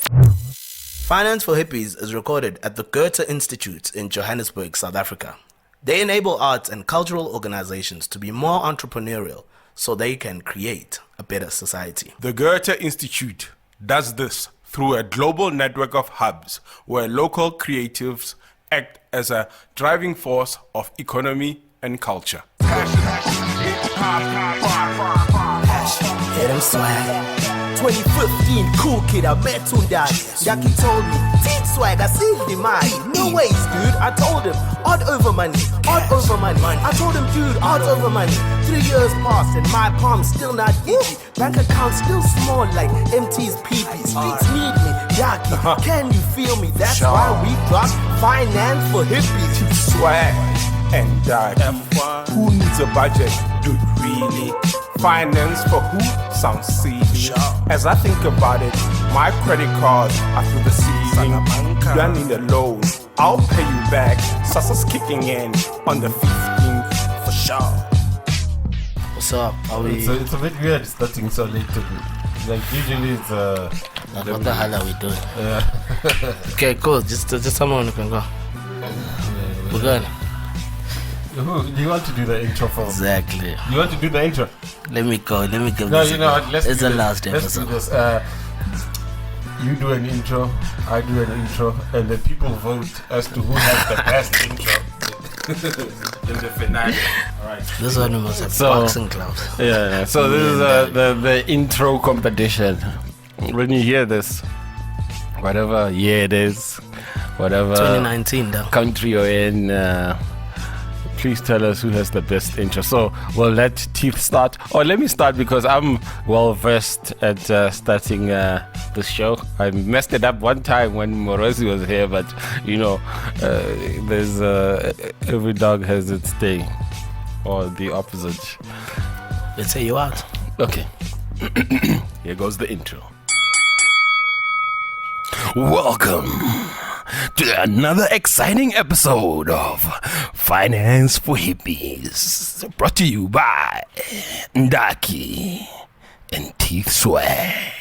Finance for Hippies is recorded at the Goethe Institute in Johannesburg, South Africa. They enable arts and cultural organizations to be more entrepreneurial so they can create a better society. The Goethe Institute does this through a global network of hubs where local creatives act as a driving force of economy and culture. Hit him swag. 2015, cool kid, I met Ndarkie. Ndarkie told me, TeethSwag, I saved him, no ways, dude. I told him, odd over money. I told him, dude, odd over money. 3 years passed and my palm's still not itchy. Bank account still small like MT's peepees. Streets need me, Ndarkie, can you feel me? That's why we dropped Finance for Hippies. TeethSwag and Ndarkie. Who needs a budget? Dude, really? Finance for who? Sounds silly. As I think about it, my credit cards are through the ceiling. You don't need a loan. I'll pay you back. Sasa's kicking in on the 15th for sure. What's up? Are we? It's a bit weird starting so late to me. Like usually it's what the hell are we doing? Okay, cool. Just someone who can go. We're good. You want to do the intro first? Exactly. You want to do the intro? Let me go. Let me give No, this you know what? It's the last episode. Let's do this. You do an intro, I do an intro, and the people vote as to who has the best intro in the finale. Alright. This one we must have boxing clubs. Yeah. So this is the intro competition. When you hear this, whatever year it is, whatever 2019 though. country you're in, please tell us who has the best intro. So we'll let Teeth start. Or let me start because I'm well versed at starting the show. I messed it up one time when Morosi was here, but you know, there's every dog has its day, or the opposite. Let's say you out. Okay. Here goes the intro. Welcome to another exciting episode of Finance for Hippies, brought to you by Ndarkie and TeethSwag.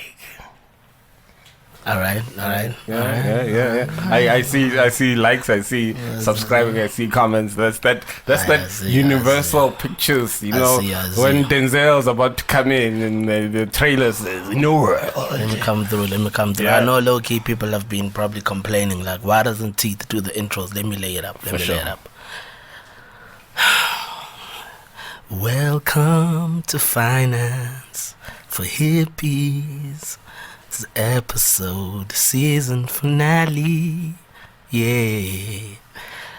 All right. Yeah. I see likes, I see subscribing, I see comments. That's that universal pictures, you know, when Denzel's about to come in and the trailer says, no world. Let me come through. Yeah. I know low-key people have been probably complaining, like, why doesn't Teeth do the intros? Let me lay it up. Lay it up. Welcome to Finance for Hippies. This episode, season finale. Yeah.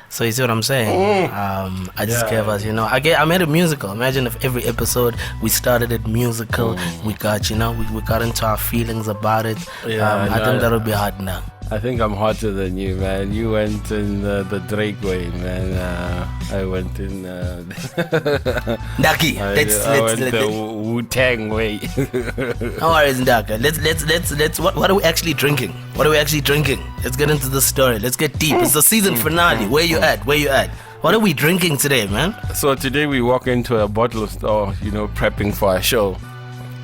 So you see what I'm saying? I just gave us, I made a musical. Imagine if every episode we started it musical. We got, we got into our feelings about it. I think that would be hard now. I think I'm hotter than you, man. You went in the Drake way, man. I went in Ndarkie, let's the Wu-Tang way. No worries, Ndarkie. Let's what are we actually drinking? Let's get into the story. Let's get deep. It's the season finale. Where you at? What are we drinking today, man? So today we walk into a bottle store, prepping for a show.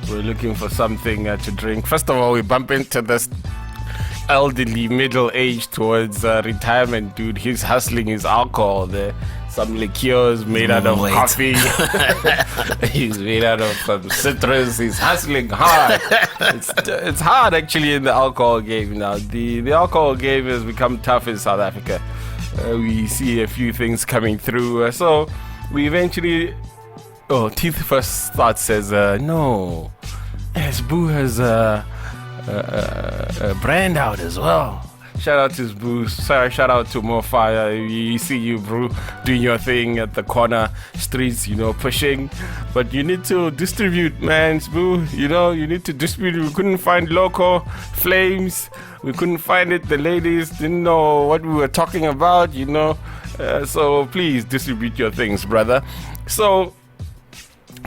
We're looking for something to drink. First of all, we bump into this elderly, middle-aged towards retirement dude. He's hustling his alcohol there. Some liqueurs made out of coffee. He's made out of some citrus. He's hustling hard. It's hard actually in the alcohol game now. The alcohol game has become tough in South Africa. We see a few things coming through. So we eventually... Teeth first starts says, no. Boo has a brand out as well. Shout out to Boo. Sorry, shout out to More Fire. You see you, bro, doing your thing at the corner streets, pushing. But you need to distribute, man, Boo. You need to distribute. We couldn't find local flames. We couldn't find it. The ladies didn't know what we were talking about, so please distribute your things, brother. So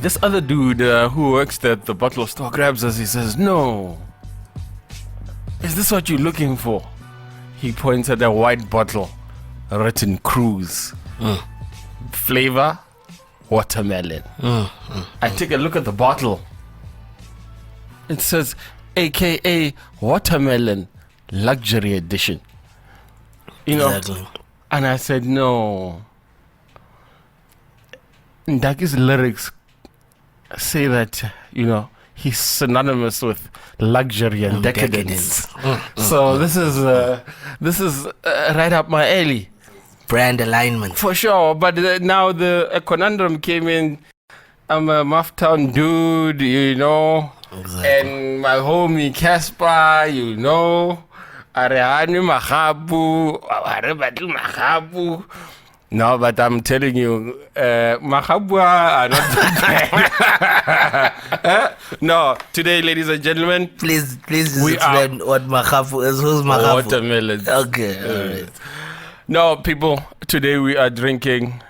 this other dude who works at the bottle store grabs us. He says, no. Is this what you're looking for? He points at a white bottle written Cruz. Flavor, watermelon. I take a look at the bottle. It says AKA watermelon luxury edition. You know, Exactly. and I said, no. Ndakie's lyrics say that, you know, he's synonymous with luxury and decadence. So this is right up my alley. Brand alignment. For sure. But now a conundrum came in. I'm a Mufftown dude, you know. Exactly. And my homie Casper, you know. Arehani Mahabu, Arebatu Mahabu. No, but I'm telling you, Mahabua are not bad. No, today, ladies and gentlemen, Please just explain what Mahafu is. Who's Mahafu? watermelons. Okay, alright. No, people, today we are drinking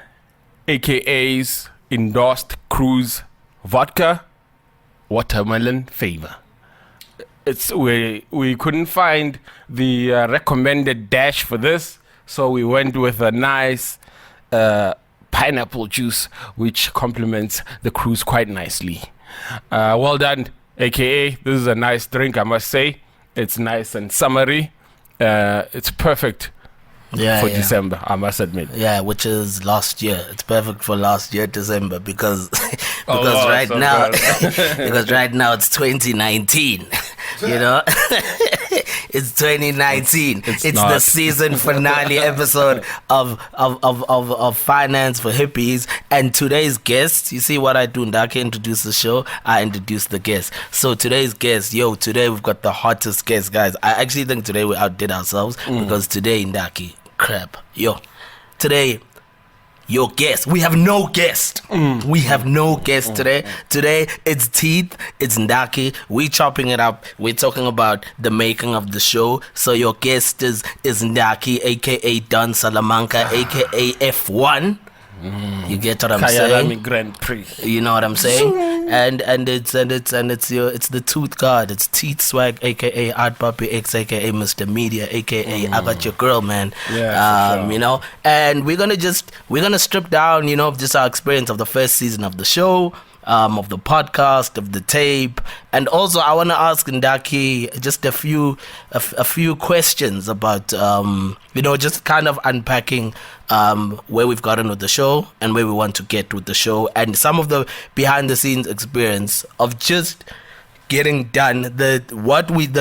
AKA's endorsed Cruz Vodka Watermelon Favor. We couldn't find the recommended dash for this, so we went with a nice pineapple juice, which complements the Cruz quite nicely. Well done, AKA. This is a nice drink, I must say. It's nice and summery. It's perfect Yeah, for yeah. December, I must admit. Yeah, which is last year. It's perfect for last year, December, because wow, right so now bad. because right now it's 2019. You know, it's 2019. It's the not. season finale episode of Finance for Hippies. And today's guest, you see what I do? Ndarkie introduce the show. I introduce the guest. So today's guest, today we've got the hottest guest, guys. I actually think today we outdid ourselves because today Ndarkie, crap, today. Your guest. We have no guest. We have no guest today. Today it's Teeth, it's Ndarkie. We chopping it up. We're talking about the making of the show. So your guest is Ndarkie, aka Don Salamanca, aka F1. You get what I'm Kayalami saying? Grand Prix. You know what I'm saying? And it's the tooth god. It's TeethSwag, aka Art Puppy X, aka Mr. Media, aka I got your girl, man. Yeah, for sure. You know, and we're gonna strip down, you know, just our experience of the first season of the show, of the podcast, of the tape, and also I want to ask Ndarkie just a few questions about you know, just kind of unpacking where we've gotten with the show and where we want to get with the show, and some of the behind the scenes experience of just getting done the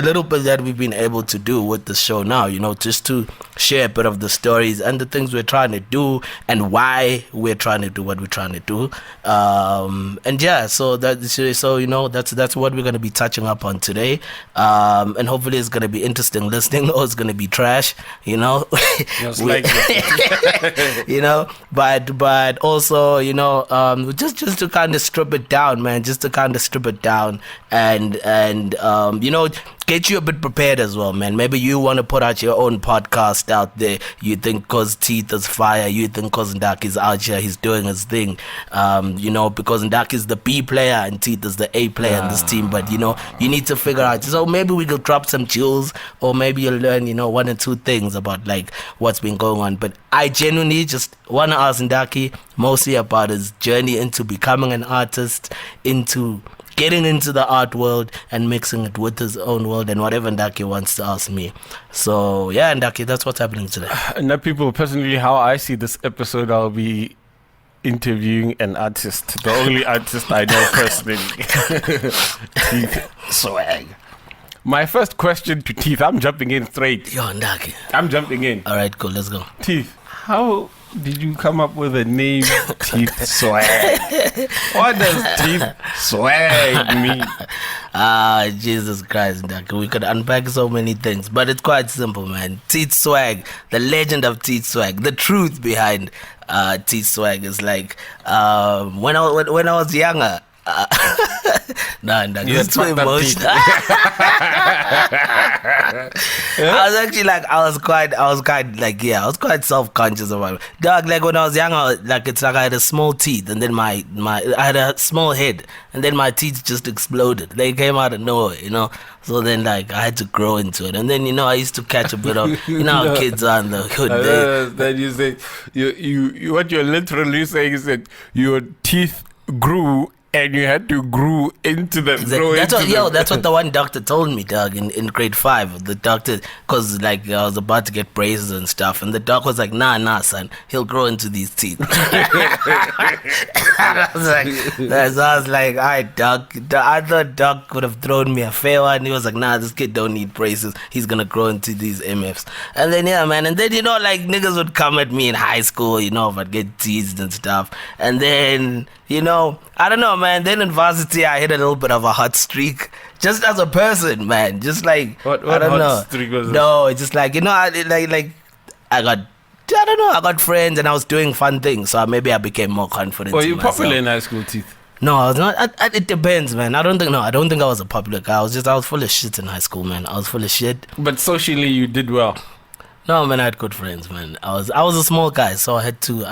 little bit that we've been able to do with the show now, you know, just to share a bit of the stories and the things we're trying to do and why we're trying to do what we're trying to do. And yeah, so you know, that's what we're going to be touching up on today. And hopefully it's going to be interesting listening, or it's going to be trash, you know. Most likely. You know, but also, you know, just to kind of strip it down, man, and you know, get you a bit prepared as well, man. Maybe you want to put out your own podcast out there. You think cause Teeth is fire, you think cause Ndakie's out here, he's doing his thing, you know, because Ndakie's the B player and Teeth is the A player in this team. But you know, you need to figure out, so maybe we could drop some jewels, or maybe you'll learn, you know, one or two things about like what's been going on. But I genuinely just want to ask Ndarkie mostly about his journey into becoming an artist, into getting into the art world and mixing it with his own world, and whatever Ndarkie wants to ask me. So yeah, Ndarkie, that's what's happening today. And now, people, personally, how I see this episode, I'll be interviewing an artist, the only artist I know personally. TeethSwag. My first question to Teeth, I'm jumping in straight. Yo, Ndarkie. I'm jumping in. All right, cool, let's go. Teeth, how did you come up with the name TeethSwag? What does TeethSwag mean? Jesus Christ, Ndarkie. We could unpack so many things, but it's quite simple, man. TeethSwag, the legend of TeethSwag, the truth behind TeethSwag is like when I was younger. Nah, it's too emotional. I was quite self-conscious about it. Dog, like when I was young, it's like I had a small teeth, and then I had a small head, and then my teeth just exploded. They came out of nowhere, you know. So then, like, I had to grow into it, and then, you know, I used to catch a bit of, you know, how kids are in the hood. Then you say, you what you're literally saying is that your teeth grew and you had to grow into them. Grow That's into what, them. that's what the one doctor told me, dog, in grade 5. The doctor, because like I was about to get braces and stuff, and the doc was like, nah, son, he'll grow into these teeth. I was like, all right, doc. I thought doc would have thrown me a fair one. He was like, nah, this kid don't need braces. He's gonna grow into these MFs. And then yeah, man, and then like niggas would come at me in high school, if I'd get teased and stuff. And then I don't know, man. Then in varsity, I hit a little bit of a hot streak, just as a person, man. Just like What I don't hot know. streak was this? No, it's just like I got friends and I was doing fun things, so maybe I became more confident. Were in you myself. popular in high school, Teeth? No, I was not. It depends, man. I don't think I was a public guy. I was full of shit in high school, man. I was full of shit. But socially, you did well. No, man, I had good friends, man. I was a small guy, so I had to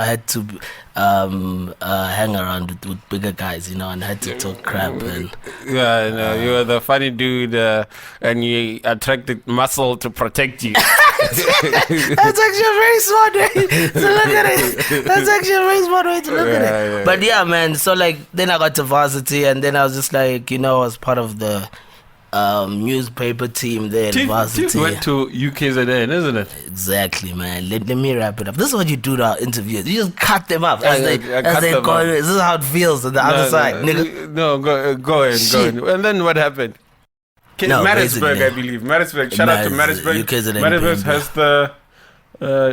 hang around with bigger guys, and I had to talk crap. And Yeah, no, you were the funny dude, and you attracted muscle to protect you. that's actually a very smart way to look at it. That's actually a very smart way to look at it. Yeah. But yeah, man. So like, then I got to varsity, and then I was just like, I was part of the newspaper team there in varsity. Teeth went to UKZN, isn't it? Exactly, man. Let me wrap it up. This is what you do to our interviews. You just cut them up as they them go. up. This is how it feels on the other side, nigga. No, go in. And then what happened? No, Mattisburg, basically. I believe. Mattisburg. Shout out to Mattisburg. UKZN Mattisburg BNB. has the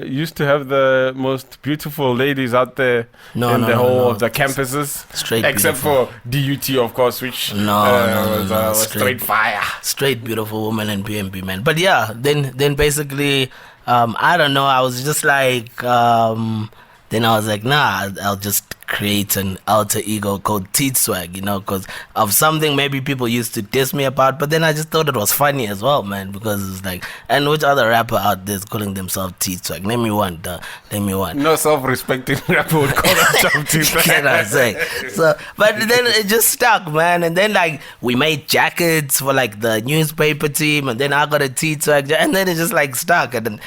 used to have the most beautiful ladies out there in the whole of the campuses. Straight except beautiful. for DUT, of course, which No, was straight fire. Straight beautiful woman in BNB, man. But yeah, then basically, I don't know. I was just like, then I was like, nah, I'll just create an alter ego called TeethSwag, because of something maybe people used to diss me about, but then I just thought it was funny as well, man, because it's like, and which other rapper out there is calling themselves TeethSwag? Name me one. No self-respecting rapper would call himself TeethSwag. Can I say? So, but then it just stuck, man. And then like we made jackets for like the newspaper team, and then I got a TeethSwag, and then it just like stuck. And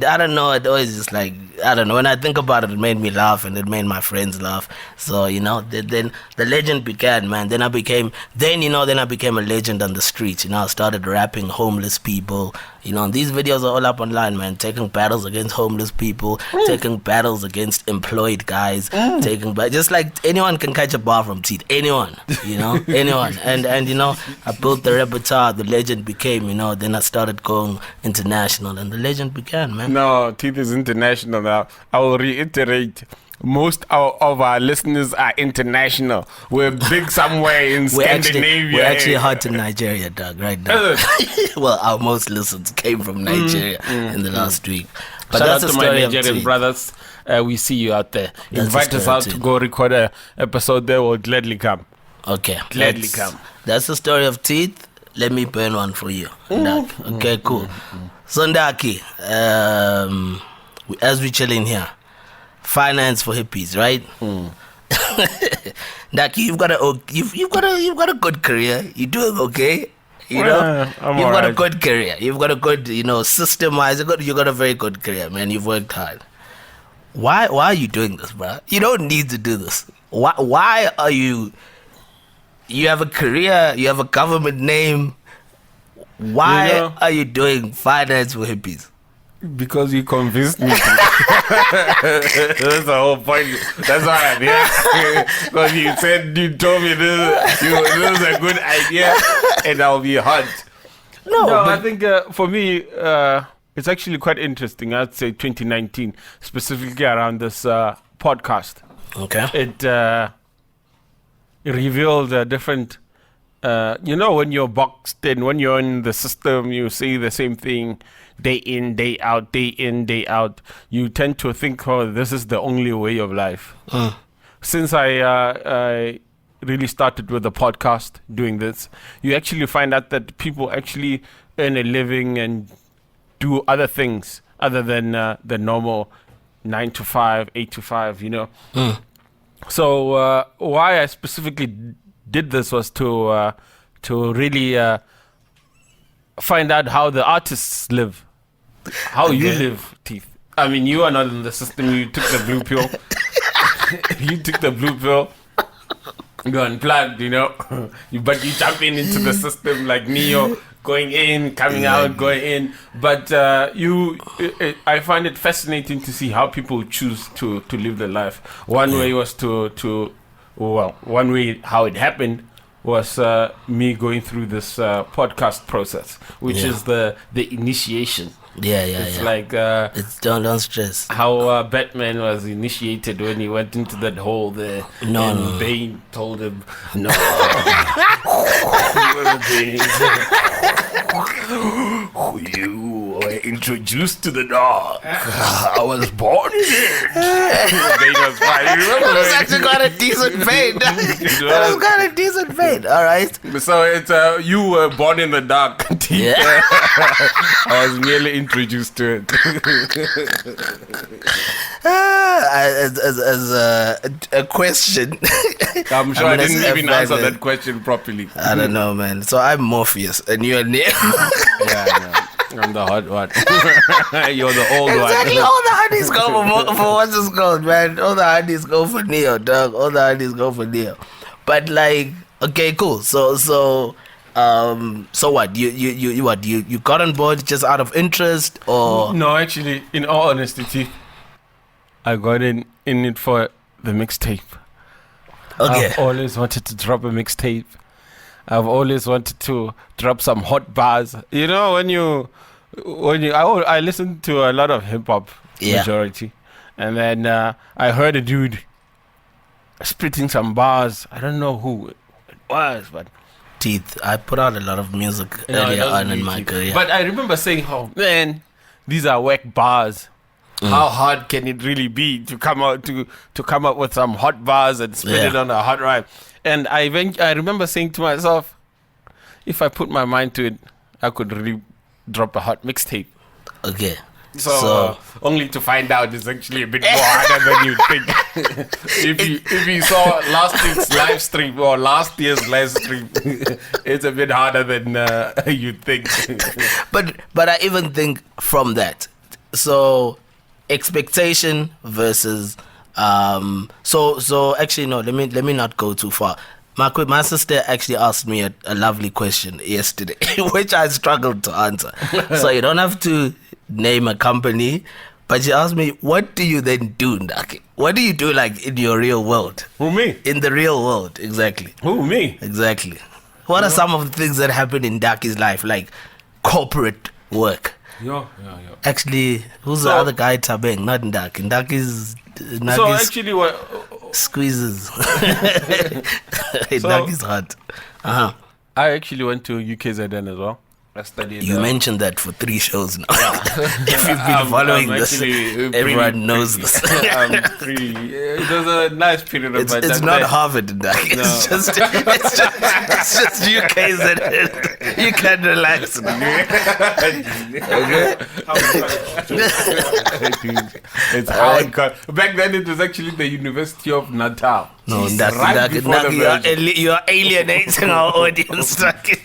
I don't know. It always just like, I don't know. When I think about it, it made me laugh, and it made my friends laugh. So then the legend began, man. Then I became a legend on the streets. I started rapping homeless people. These videos are all up online, man. Taking battles against homeless people, taking battles against employed guys, just like anyone can catch a bar from Teeth. Anyone, anyone. And I built the repertoire. The legend became, then I started going international, and the legend began, man. No, Teeth is international now. I will reiterate. Most of our listeners are international. We're big somewhere in Scandinavia. We're actually hot in Nigeria, dog, right now. Well, our most listens came from Nigeria in the last week. But Shout that's out the to my story of Nigerian Teeth. brothers. We see you out there. That's Invite the us story out of to Teeth. go record an episode there. We'll gladly come. Okay. Gladly come. That's the story of Teeth. Let me burn one for you. Ndarkie. Okay, cool. So Ndarkie, as we chilling here, finance for hippies, right? Ndarkie, you've got a good career. You're doing okay. You've got a good career. You've got a good, system-wise. You got a very good career, man. You've worked hard. Why are you doing this, bro? You don't need to do this. Why are you? You have a career. You have a government name. Why are you doing finance for hippies? Because you convinced me. That's the whole point. That's why I'm here. Because you told me this is a good idea, and I'll be hot. No, but I think for me, it's actually quite interesting. I'd say 2019, specifically around this podcast. Okay. It revealed a different. When you're boxed in, when you're in the system, you see the same thing day in, day out, day in, day out. You tend to think, this is the only way of life. Since I really started with the podcast, doing this, you actually find out that people actually earn a living and do other things other than the normal 9 to 5, 8 to 5, So why I specifically did this was to really find out how the artists live, how you live, Teeth. I mean, you are not in the system. You took the blue pill. You took the blue pill. You're unplugged, you know. But you jump into the system like Neo, going in, coming out, going in. But I find it fascinating to see how people choose to live their life. One way was one way how it happened was me going through this podcast process, which is the initiation. It's like it's don't stress. How Batman was initiated when he went into that hole there. And Bane told him, "No." You were introduced to the dark. I was born in it. Bane was fine. That was actually got a decent fade. That was got a decent fade. All right. So it's you were born in the dark. Yeah. I was merely introduced to it. As a question. I'm sure I didn't even answer that question properly. I don't know, man. So I'm Morpheus and you're Neo. I'm the hot one. You're the old one. Exactly. All the honeys go for what's this called, man. All the honeys go for Neo, dog. All the honeys go for Neo. But like, okay, cool. So what? You got on board just out of interest, or no? Actually, in all honesty, I got in it for the mixtape. Okay. I've always wanted to drop a mixtape. I've always wanted to drop some hot bars. You know, I listened to a lot of hip hop majority, and then I heard a dude spitting some bars. I don't know who it was, but Teeth. I put out a lot of music earlier on in my career. But I remember saying, "Oh man, these are whack bars. How hard can it really be to come out to come up with some hot bars and spit it on a hot rhyme?" And I remember saying to myself, if I put my mind to it, I could really drop a hot mixtape. Okay. So only to find out it's actually a bit more harder than you think. if you saw last week's live stream or last year's live stream, it's a bit harder than you think. But I even think from that. So expectation versus so actually no, let me not go too far. My sister actually asked me a lovely question yesterday, which I struggled to answer. So you don't have to name a company, but she asked me, what do you then do, Ndarkie? What do you do like in your real world? Who, me? In the real world, exactly. Who, me? Exactly. What are some of the things that happen in Ndakie's life, like corporate work? Yeah. Actually, who's the other guy? Thabeng, not Ndarkie. Ndakie's so actually what squeezes. Ndakie's hot. I actually went to UKZN as well. I studied. You mentioned that for 3 shows now. If you've been following this, everyone knows this. It was a nice period of my time. It's not Harvard, Ndarkie. No. It's just UKZN. You can relax now. It's hard. Back then, it was actually the University of Natal. No, Ndarkie, you're alienating our audience, Ndarkie.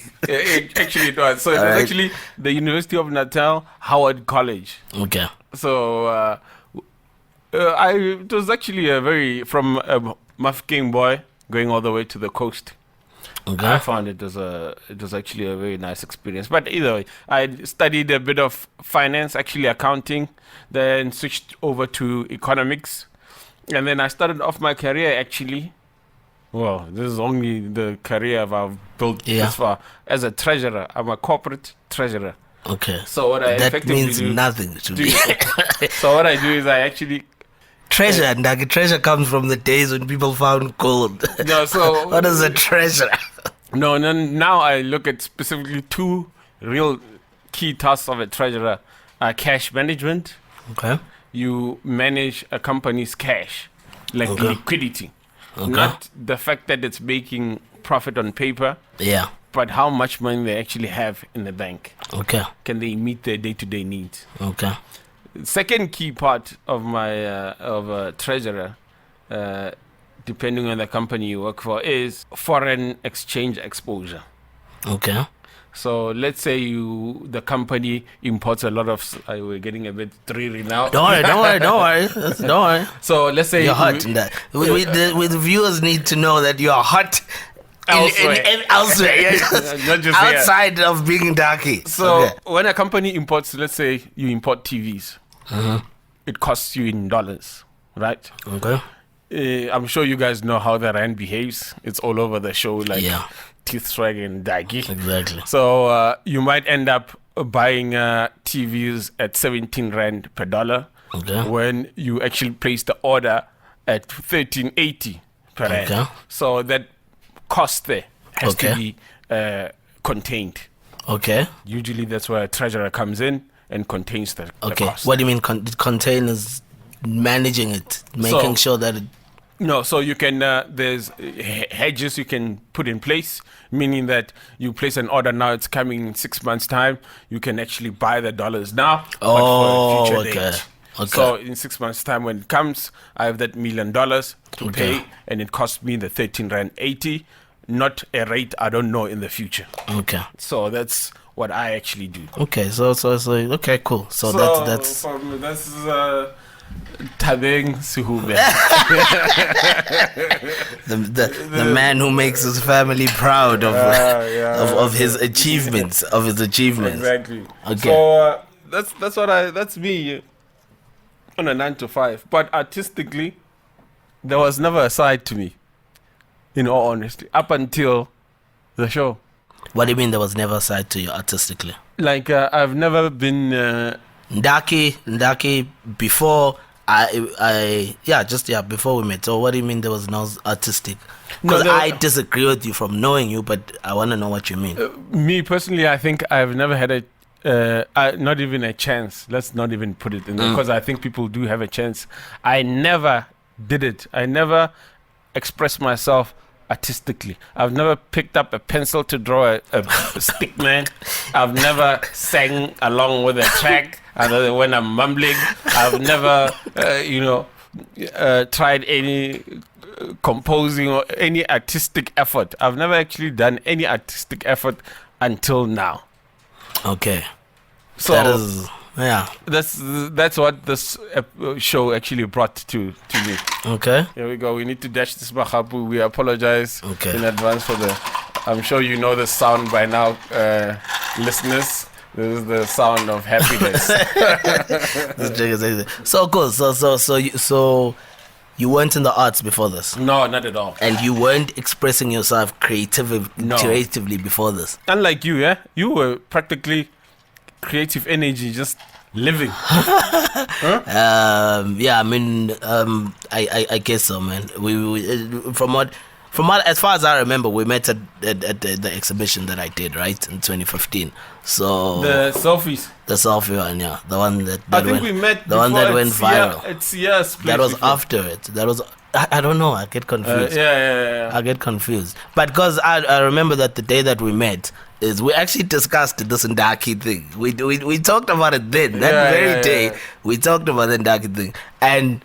Actually, it was. So it was actually the University of Natal, Howard College. Okay. So it was actually from a Mafeking boy going all the way to the coast. Okay. I found it was actually a very nice experience. But either way, I studied a bit of finance, actually accounting, then switched over to economics, and then I started off my career actually. Well, this is only the career I've built this far. As a treasurer, I'm a corporate treasurer. Okay. So what I that effectively means do, nothing to me. So what I do is I actually treasure, Ndarkie. Treasure comes from the days when people found gold. No, so what is a treasure? No, now I look at specifically 2 real key tasks of a treasurer: cash management. Okay. You manage a company's cash, like liquidity. Okay. Not the fact that it's making profit on paper, but how much money they actually have in the bank. Okay. Can they meet their day-to-day needs? Okay. Second key part of my of a treasurer, depending on the company you work for, is foreign exchange exposure. Okay. So let's say the company imports a lot of. We're getting a bit dreary now. Don't worry. Don't worry. So let's say You're hot. The viewers need to know that you are hot elsewhere. Not just outside of being Ndarkie. So when a company imports, let's say you import TVs, it costs you in dollars, right? Okay. I'm sure you guys know how the rand behaves. It's all over the show, like TeethSwag and Ndarkie. Exactly. So you might end up buying TVs at 17 rand per dollar when you actually place the order at 13.80 per rand. So that cost there has to be contained. Okay. Usually that's where a treasurer comes in and contains the cost. What do you mean contain is managing it, making sure that it... No, so you can, there's hedges you can put in place, meaning that you place an order now, it's coming in 6 months' time, you can actually buy the dollars now, but for a future date. So in 6 months' time when it comes, I have that $1 million to pay, and it costs me the 13 rand 80, not a rate I don't know in the future. So that's what I actually do. Okay, cool. So that's Thabeng Sehume. the man who makes his family proud of his achievements. Exactly. So that's me on a 9 to 5. But artistically, there was never a side to me, in all honesty, up until the show. What do you mean there was never a side to you artistically? Like I've never been Ndarkie before before we met. So what do you mean there was no artistic? Because I disagree with you from knowing you, but I want to know what you mean. Me personally, I think I've never had not even a chance. Let's not even put it in there, because I think people do have a chance. I never did it. I never expressed myself artistically. I've never picked up a pencil to draw a stick man. I've never sang along with a track when I'm mumbling. I've never tried any composing or any artistic effort. I've never actually done any artistic effort until now. Okay. So that is that's what this show actually brought to me. Okay. Here we go. We need to dash this mahapu. We apologize in advance for the... I'm sure you know the sound by now, listeners. This is the sound of happiness. So cool. So you weren't in the arts before this? No, not at all. And you weren't expressing yourself creatively before this? Unlike you, you were practically creative energy, just living. I guess so, man. We from what as far as I remember, we met at the exhibition that I did, right, in 2015. So the selfie one, the one that we met. The one that went viral. That was after it. That was. I don't know. I get confused. I get confused. But because I remember that the day that we met is we actually discussed this Ndarkie thing. We talked about it then. That very day we talked about the Ndarkie thing, and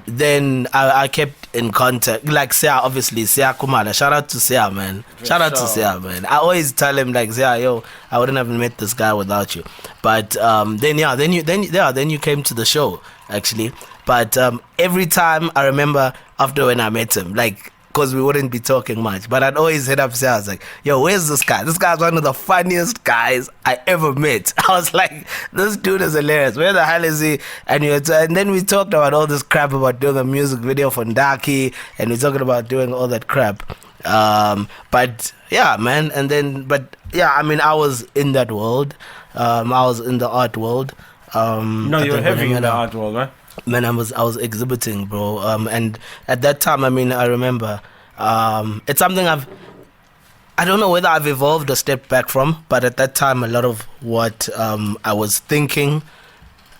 then I kept in contact. Like Sia, obviously Sia Kumala. Shout out to Sia, man. Shout out to Sia, man. I always tell him like, Sia, yo, I wouldn't have met this guy without you. But then you came to the show actually. But every time I remember after when I met him, like, because we wouldn't be talking much, but I'd always hit up Sia. I was like, yo, where's this guy? This guy's one of the funniest guys I ever met. I was like, this dude is hilarious. Where the hell is he? And then we talked about all this crap about doing a music video for Ndarkie, and we're talking about doing all that crap. But yeah, man. I mean, I was in that world. I was in the art world. No, you're heavy in the art world, right? Man, I was exhibiting, bro. And at that time, I mean, I remember, it's something I don't know whether I've evolved or stepped back from, but at that time, a lot of what I was thinking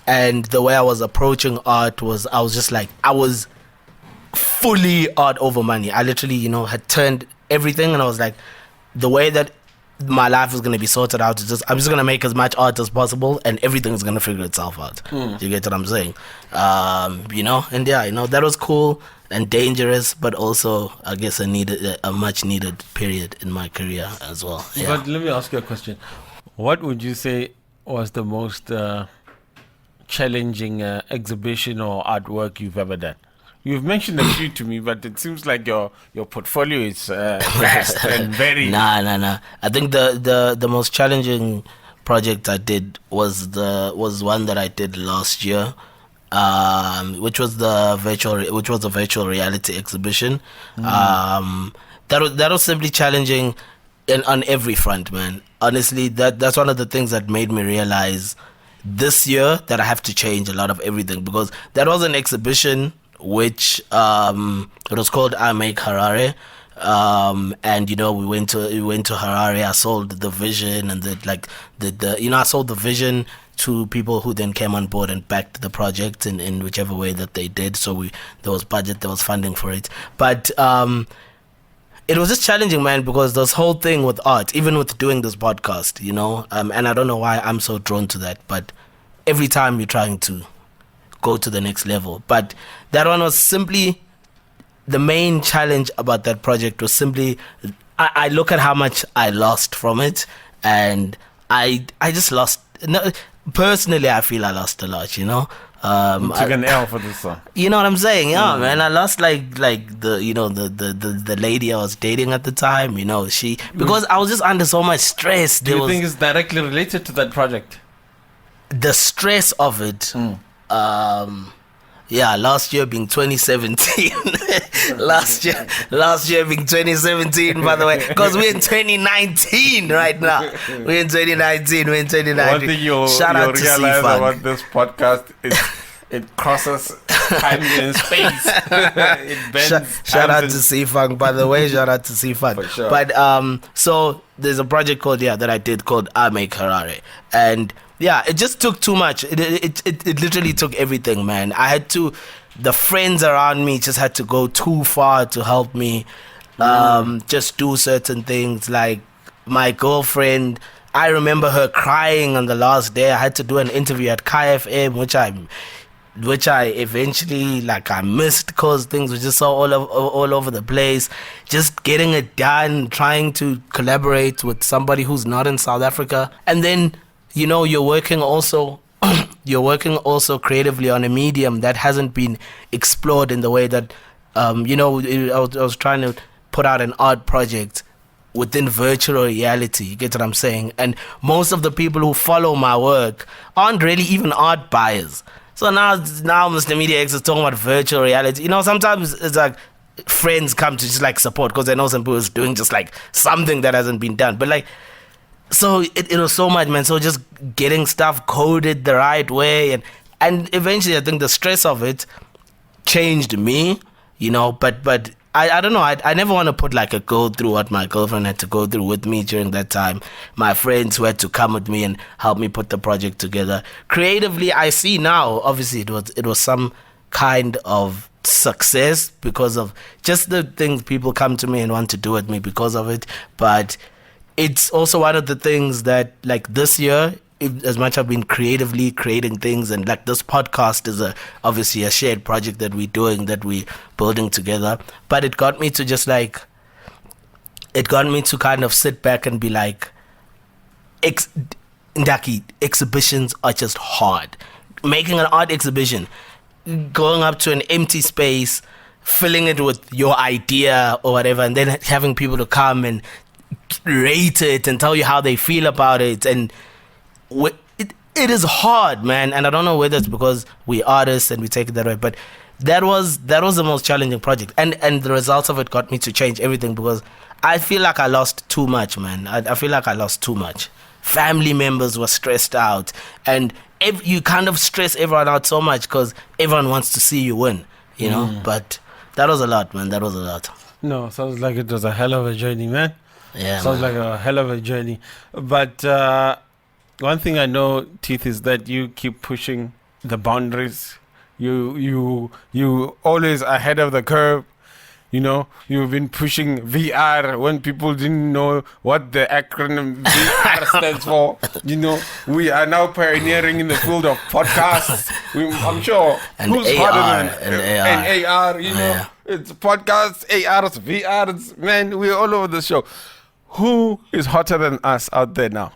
and the way I was approaching art was, I was fully art over money. I literally, had turned everything, and I was like, the way that my life is gonna be sorted out. I'm just gonna make as much art as possible, and everything's gonna figure itself out. You get what I'm saying? And that was cool and dangerous, but also I guess a much needed period in my career as well. Yeah. But let me ask you a question. What would you say was the most challenging exhibition or artwork you've ever done? You've mentioned a few to me, but it seems like your portfolio is vast and very... Nah. I think the most challenging project I did was one that I did last year, which was a virtual reality exhibition. That was simply challenging on every front, man. Honestly, that's one of the things that made me realize this year that I have to change a lot of everything, because that was an exhibition which it was called I Make Harare, and we went to Harare. I sold the vision, and I sold the vision to people who then came on board and backed the project in whichever way that they did. So there was budget, there was funding for it, but it was just challenging, man, because this whole thing with art, even with doing this podcast, and I don't know why I'm so drawn to that, but every time you're trying to go to the next level. But that one was simply, the main challenge about that project was simply, I look at how much I lost from it, and I just lost. No, personally, I feel I lost a lot, You took an L for this song. You know what I'm saying? Yeah, man. I lost like the lady I was dating at the time. Because I was just under so much stress. Do you think it's directly related to that project? The stress of it. Last year being 2017. last year being 2017, by the way, because we're in 2019 right now. We're in 2019. One thing you'll realize about this podcast is it crosses time and space. It bends. Shout out to C-Funk, by the way. Shout out to C-Funk. For sure. But so there's a project that I did called I Make Harare, and it just took too much. It literally took everything, man. The friends around me just had to go too far to help me just do certain things. Like my girlfriend, I remember her crying on the last day. I had to do an interview at KFM, which I eventually I missed because things were just so all over the place. Just getting it done, trying to collaborate with somebody who's not in South Africa, and then you're working also creatively on a medium that hasn't been explored in the way that I was trying to put out an art project within virtual reality. You get what I'm saying? And most of the people who follow my work aren't really even art buyers. So now Mr. Media X is talking about virtual reality. Sometimes it's like friends come to just support because they know some people is doing just something that hasn't been done. But so it was so much, man. So just getting stuff coded the right way, and eventually I think the stress of it changed me, but I don't know. I never want to put a go through what my girlfriend had to go through with me during that time. My friends who had to come with me and help me put the project together. Creatively, I see now, obviously it was some kind of success because of just the things people come to me and want to do with me because of it. But it's also one of the things that this year, as much I've been creatively creating things, and this podcast is obviously a shared project that we're doing, that we're building together, but it got me to just kind of sit back and be Ndarkie, exhibitions are just hard. Making an art exhibition, going up to an empty space, filling it with your idea or whatever, and then having people to come and rate it and tell you how they feel about it, and it is hard, man. And I don't know whether it's because we artists and we take it that way, but that was the most challenging project, and the results of it got me to change everything, because I feel like I lost too much, man. I feel like I lost too much. Family members were stressed out, and you kind of stress everyone out so much because everyone wants to see you win, but that was a lot, man. That was a lot. No, sounds like it was a hell of a journey, man. Yeah, sounds like a hell of a journey. But one thing I know, Teeth, is that you keep pushing the boundaries. You always ahead of the curve. You know, you've been pushing VR when people didn't know what the acronym VR stands for. You know, we are now pioneering in the field of podcasts. I'm sure. And who's AR, harder than and AR. you know, it's podcasts, ARs, VRs. Man, we're all over the show. Who is hotter than us out there now?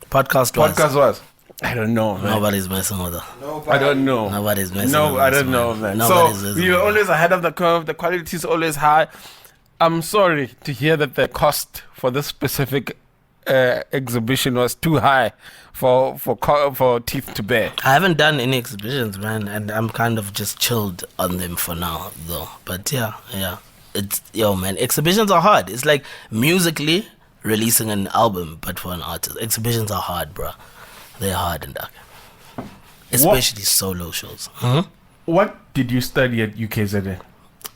Podcast was. I don't know, man. Nobody's messing with her. I don't know. Nobody's messing with No, us, I don't know, man. Nobody's So messing you're with always ahead of the curve. The quality is always high. I'm sorry to hear that the cost for this specific exhibition was too high for Teeth to bear. I haven't done any exhibitions, man, and I'm kind of just chilled on them for now, though. But yeah. It's, man, exhibitions are hard. It's like musically releasing an album, but for an artist. Exhibitions are hard, bro. They're hard and dark. Especially solo shows. What did you study at UKZN?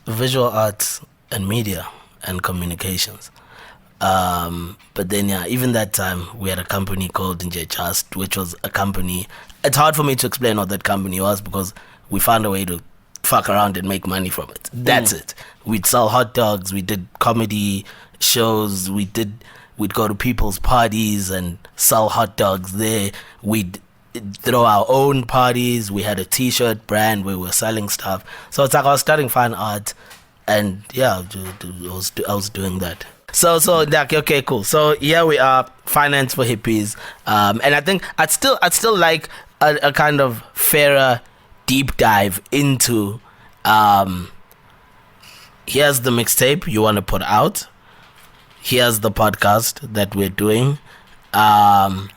Visual arts and media and communications. But then, even that time, we had a company called Nje Just, which was a company. It's hard for me to explain what that company was because we found a way to fuck around and make money from it. That's it. We'd sell hot dogs. We did comedy shows. We'd go to people's parties and sell hot dogs there. We'd throw our own parties. We had a t-shirt brand where we were selling stuff. So it's like I was studying fine art, and I was doing that. So okay, cool. So here we are, finance for hippies, and I think I'd still like a kind of fairer deep dive into. Here's the mixtape you want to put out. Here's the podcast that we're doing, and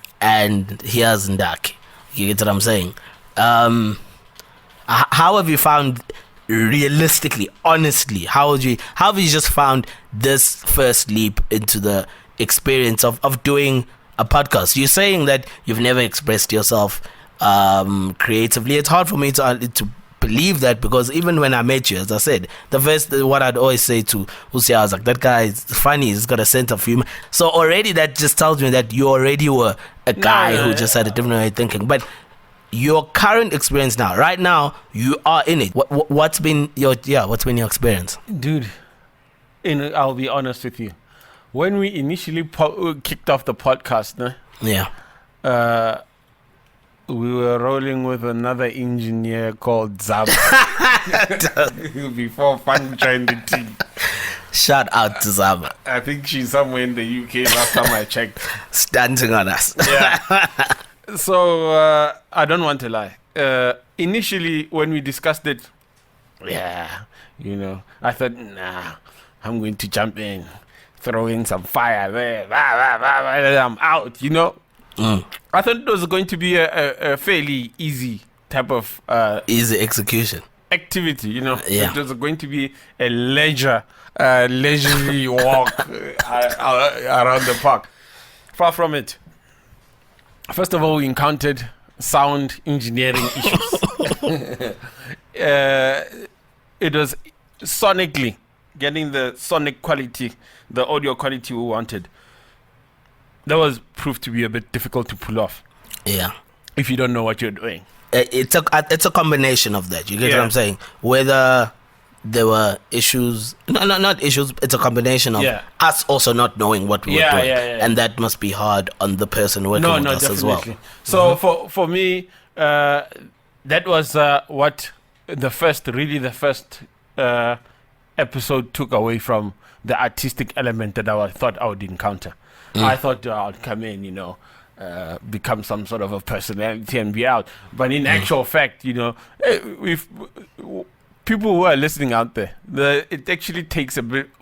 here's Ndarkie. You get what I'm saying? How have you found, realistically, honestly, how have you just found this first leap into the experience of doing a podcast? You're saying that you've never expressed yourself creatively. It's hard for me to believe that, because even when I met you, as I said, what I'd always say to Usia, I was like, that guy is funny, he's got a sense of humor. So already that just tells me that you already were a guy who just had a different way of thinking. But your current experience now, right now, you are in it. What's been your experience? Dude, I'll be honest with you. When we initially kicked off the podcast, we were rolling with another engineer called Zab before Fun joined the team. Shout out to Zab. I think she's somewhere in the UK last time I checked. Standing on us. Yeah. So I don't want to lie. Initially, when we discussed it, I thought, I'm going to jump in, throw in some fire there, I'm out, I thought it was going to be a fairly easy type of easy execution activity, It was going to be a leisurely walk around the park. Far from it. First of all, we encountered sound engineering issues. It was sonically getting the sonic quality, the audio quality we wanted. That was proved to be a bit difficult to pull off. Yeah. If you don't know what you're doing. It's a combination of that. You get what I'm saying? Whether there were issues, not issues, it's a combination of us also not knowing what we were doing. And that must be hard on the person working with us definitely. as well. So for me, that was what the first episode took away from the artistic element that I thought I would encounter. I thought I'd come in, become some sort of a personality and be out. But in actual fact, people who are listening out there, it actually takes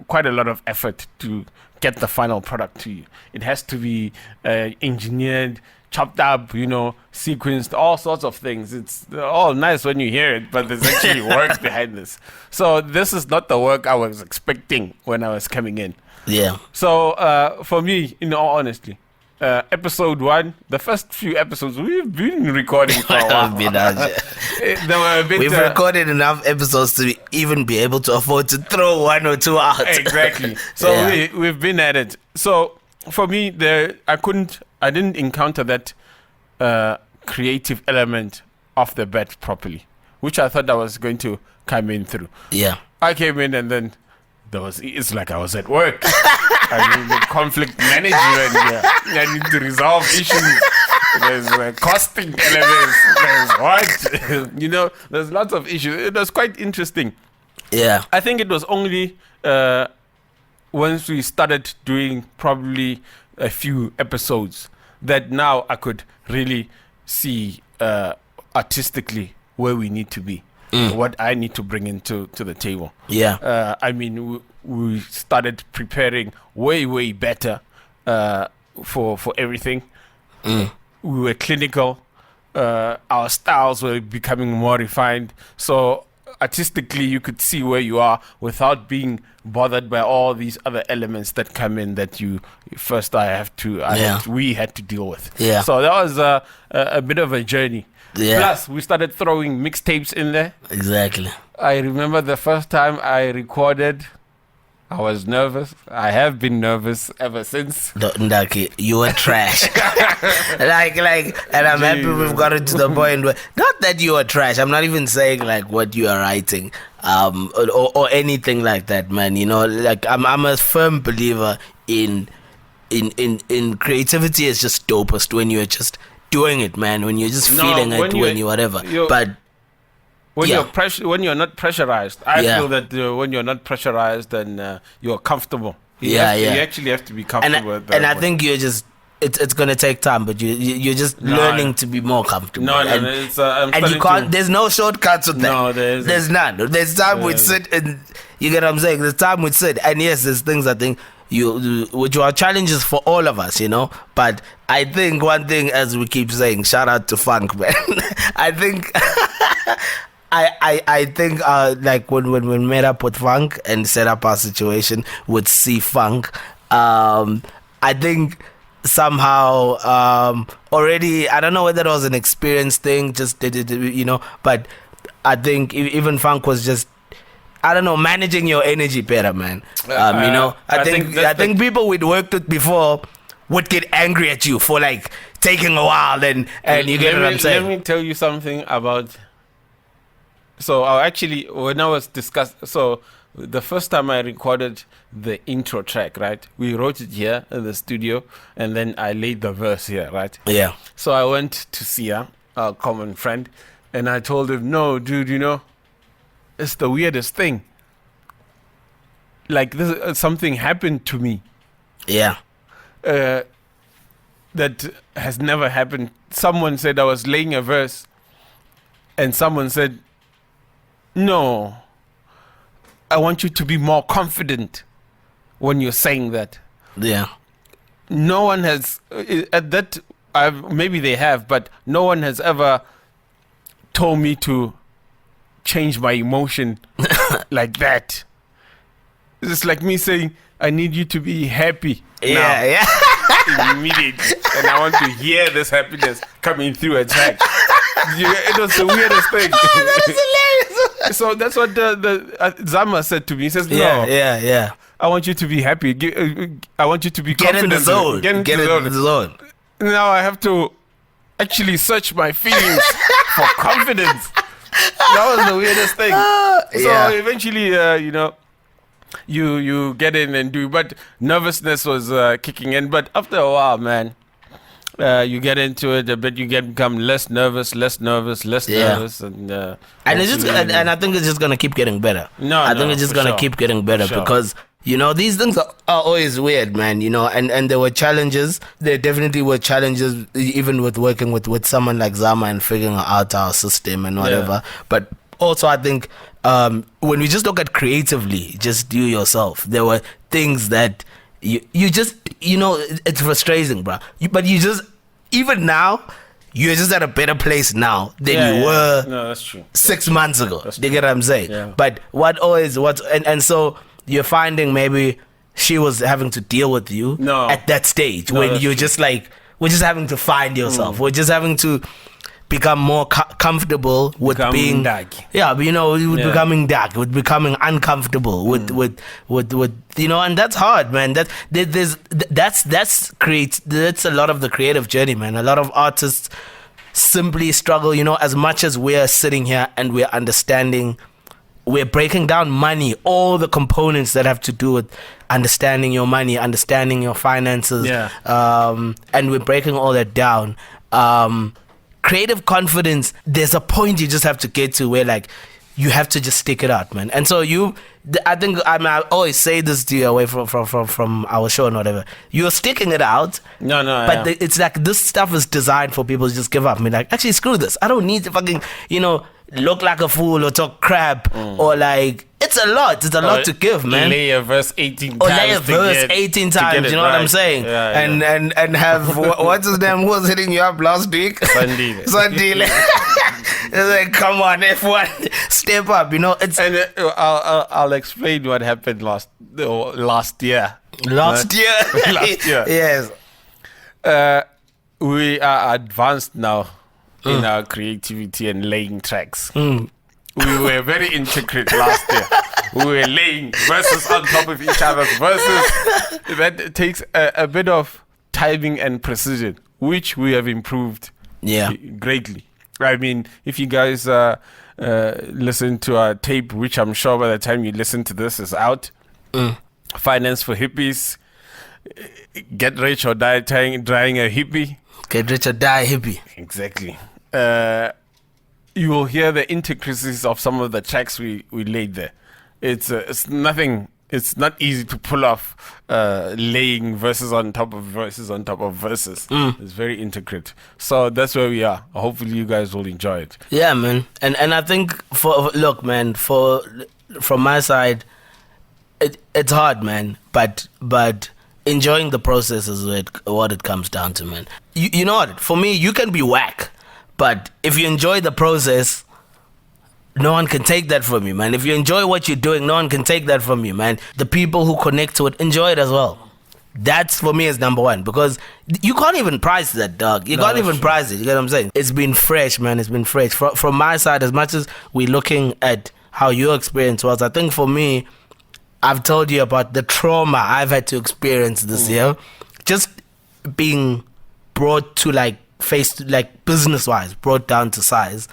quite a lot of effort to get the final product to you. It has to be engineered, chopped up, sequenced, all sorts of things. It's all nice when you hear it, but there's actually work behind this. So this is not the work I was expecting when I was coming in. Yeah. So for me, in all honesty, episode 1, the first few episodes we've been recording for a while. We've recorded enough episodes to even be able to afford to throw 1 or 2 out. Exactly. So we've been at it. So for me, I didn't encounter that creative element off the bat properly, which I thought I was going to come in through. Yeah. I came in and then it's like I was at work. I mean, the conflict management. I need to resolve issues. There's costing elements. There's what? There's lots of issues. It was quite interesting. Yeah. I think it was only once we started doing probably a few episodes that now I could really see artistically where we need to be, what I need to bring into the table. Yeah. I mean, we started preparing way better for everything. We were clinical. Our styles were becoming more refined. So artistically, you could see where you are without being bothered by all these other elements that come in that we had to deal with. Yeah. So that was a bit of a journey. Yeah. Plus, we started throwing mixtapes in there. Exactly. I remember the first time I recorded, I was nervous. I have been nervous ever since. Ndarkie, you were trash. And I'm happy we've got it to the point where, not that you were trash. I'm not even saying like what you are writing, or anything like that, man. Like I'm a firm believer in creativity is just dopest when you're just doing it, man. When you're just feeling it, when you whatever. But when you're not pressurized, I feel that when you're not pressurized, then you're comfortable. You actually have to be comfortable with that. And I think you're just it's gonna take time, but you're just learning to be more comfortable. And you can't. There's no shortcuts with that. No, there's none. There's time we sit and you get what I'm saying. There's time we sit, and yes, there's things I think which are challenges for all of us, But I think one thing, as we keep saying, shout out to Funk, man. I think. I think like when we met up with Funk and set up our situation with C Funk, I think somehow already, I don't know whether it was an experience thing, just but I think even Funk was just, I don't know, managing your energy better, man. I think people we'd worked with before would get angry at you for like taking a while, and you get what I'm saying. Let me tell you something about. So when I was the first time I recorded the intro track, right? We wrote it here in the studio, and then I laid the verse here, right? Yeah. So I went to Sia, our common friend, and I told him, no, dude, it's the weirdest thing. Like something happened to me. Yeah. That has never happened. Someone said I was laying a verse, and someone said, no, I want you to be more confident when you're saying that. Yeah. No one has, maybe they have, but no one has ever told me to change my emotion like that. It's like me saying, I need you to be happy now. Yeah. Immediately. And I want to hear this happiness coming through a track. It was the weirdest thing. That is hilarious. So that's what the Zama said to me. He says, no. Yeah. I want you to be happy. I want you to be confident. Get in the zone. Get in the zone. Now I have to actually search my feelings for confidence. That was the weirdest thing. So eventually, you get in and do. But nervousness was kicking in. But after a while, man, you get into it a bit. You become less nervous, and I think it's just gonna keep getting better. I think it's just gonna keep getting better because these things are always weird, man. And there were challenges. There definitely were challenges, even with working with someone like Zama and figuring out our system and whatever. But also, I think when we just look at creatively, just do yourself. There were things that you just it's frustrating, bro. But you just, even now, you're just at a better place now than you were. No, that's true. 6 months ago. You get what I'm saying? Yeah. But and so you're finding maybe she was having to deal with you at that stage when you're just like, we're just having to find yourself. We're just having to become more comfortable with being dark. Becoming dark, with becoming uncomfortable with and that's hard, man. That's a lot of the creative journey, man. A lot of artists simply struggle, as much as we're sitting here and we're understanding we're breaking down money, all the components that have to do with understanding your money, understanding your finances. Yeah. And we're breaking all that down. Creative confidence, there's a point you just have to get to where like you have to just stick it out, man. And so I think I always say this to you away from our show and whatever. You're sticking it out. No, But it's like this stuff is designed for people to just give up. I mean, like, actually, screw this. I don't need to fucking, look like a fool or talk crap or like, it's a lot. It's a lot to give, man. Lay a verse 18 times. Or lay a verse 18 times, you know what I'm saying? Yeah, and have, what's his name? Who was hitting you up last week? Sandile. It's like, come on, F1, step up, It's And I'll explain what happened last year. Last year? Last year. Yes. We are advanced now in our creativity and laying tracks. We were very intricate last year. We were laying verses on top of each other's verses. That takes a bit of timing and precision, which we have improved greatly. I mean, if you guys listen to our tape, which I'm sure by the time you listen to this is out, Finance for Hippies, Get Rich or Die Trying a Hippie. Get rich or die hippie. Exactly. You will hear the intricacies of some of the tracks we laid there. It's nothing. It's not easy to pull off laying verses on top of verses on top of verses. It's very intricate. So that's where we are. Hopefully you guys will enjoy it. Yeah, man. And I think from my side, it's hard, man. But enjoying the process is what it comes down to, man. You know what? For me, you can be whack, but if you enjoy the process, no one can take that from you, man. If you enjoy what you're doing, no one can take that from you, man. The people who connect to it enjoy it as well. That's, for me, is number one, because you can't even price that, dog. You can't even price it. You get what I'm saying? It's been fresh, man. It's been fresh. From my side, as much as we're looking at how your experience was, I think for me, I've told you about the trauma I've had to experience this year. Just being brought to business-wise, brought down to size.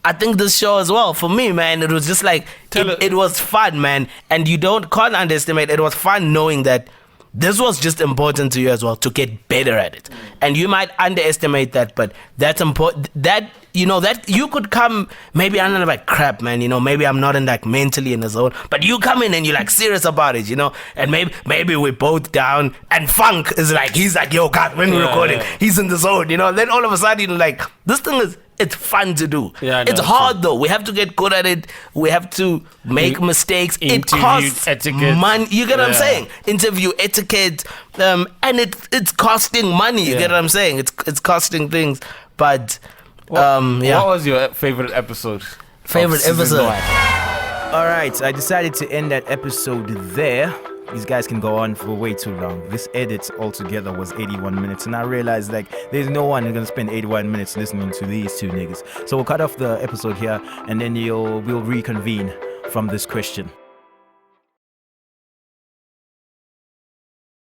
I think this show as well, for me, man, it was just like, it was fun, man. And you can't underestimate, it was fun knowing that this was just important to you as well, to get better at it. And you might underestimate that, but that's important. That you could come, maybe I'm not like crap, man, maybe I'm not in mentally in the zone, but you come in and you're like serious about it, and maybe we're both down, and Funk is like, he's like, yo, God, when we're recording, he's in the zone, then all of a sudden, this thing it's fun to do. It's hard though. We have to get good at it. We have to make mistakes. It costs money. You get what I'm saying? Interview etiquette, and it's costing money. You get what I'm saying? It's costing things. But what was your favorite episode? All right, I decided to end that episode there. These guys can go on for way too long. This edit altogether was 81 minutes, and I realized there's no one who's gonna spend 81 minutes listening to these two niggas. So we'll cut off the episode here, and then we'll reconvene from this question.